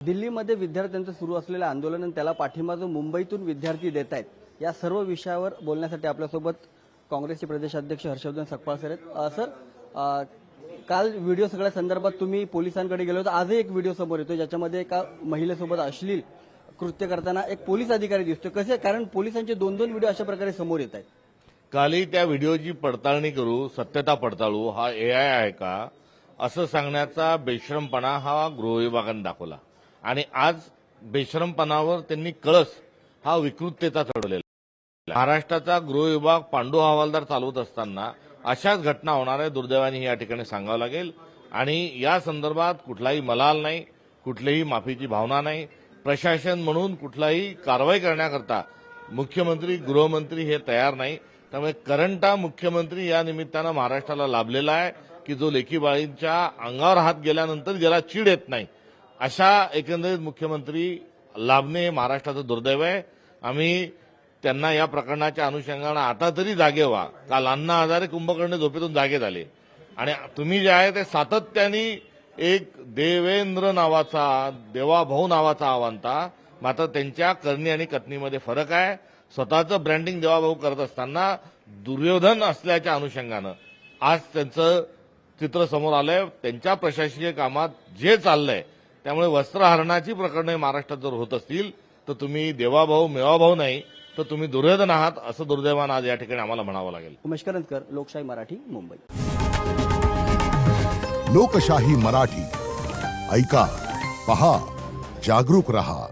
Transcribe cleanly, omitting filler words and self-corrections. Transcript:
दिल्लीमध्ये विद्यार्थ्यांचं सुरू असलेलं आंदोलन आणि त्याला पाठिंबा जो मुंबईतून विद्यार्थी देत आहेत, या सर्व विषयावर बोलण्यासाठी आपल्यासोबत काँग्रेसचे प्रदेशाध्यक्ष हर्षवर्धन सकपाळ सर आहेत. सर, काल व्हिडिओ सगळ्या संदर्भात तुम्ही पोलिसांकडे गेले होते. आजही एक व्हिडिओ समोर येतो ज्याच्यामध्ये एका महिलेसोबत अश्लील कृत्य करताना एक पोलीस अधिकारी दिसतोय. कसे, कारण पोलिसांचे दोन व्हिडिओ अशा प्रकारे समोर येत आहेत. कालही त्या व्हिडिओची पडताळणी करू, सत्यता पडताळू, हा एआय आहे का असं सांगण्याचा बेशरमपणा हा गृह विभागाने दाखवला. आणि आज बेशरमपणावर त्यांनी कळस हा विकृततेचा चढवलेला. महाराष्ट्राचा गृह विभाग पांडू हवालदार चालवत असताना अशाच घटना होणार आहे, दुर्दैवाने या ठिकाणी सांगावं लागेल. आणि या संदर्भात कुठलाही मलाल नाही, कुठलीही माफीची भावना नाही. प्रशासन म्हणून कुठलाही कारवाई करण्याकरता मुख्यमंत्री, गृहमंत्री हे तयार नाही. त्यामुळे करंटा मुख्यमंत्री या निमित्तानं महाराष्ट्राला लाभलेला आहे की जो लेखीबाळींच्या अंगावर हात गेल्यानंतर ज्याला चीड येत नाही, अशा एकंदरीत मुख्यमंत्री लाभणे हे महाराष्ट्राचं दुर्दैव आहे. आम्ही त्यांना या प्रकरणाच्या अनुषंगानं आता तरी जागे व्हा. काल अण्णा हजारे कुंभकर्ण झोपेतून जागे झाले आणि तुम्ही जे आहे ते सातत्याने एक देवेंद्र नावाचा, देवाभाऊ नावाचा अवंता, मात्र त्यांच्या करणी आणि कथनीमध्ये फरक आहे. स्वतःचं ब्रँडिंग देवाभाऊ करत असताना दुर्योधन असल्याच्या अनुषंगानं आज त्यांचं चित्र समोर आलंय. त्यांच्या प्रशासकीय कामात जे चाललंय त्यामुळे वस्त्रहरणाची प्रकरणं महाराष्ट्रात जर होत असतील तर तुम्ही देवाभाऊ मेवाभाऊ नाही तर तुम्ही दुर्योधन आहात, असं दुर्दैवानं आज या ठिकाणी आम्हाला म्हणावं लागेल. उमेश करंजकर, लोकशाही मराठी, मुंबई. लोकशाही मराठी ऐका, पहा, जागरूक रहा.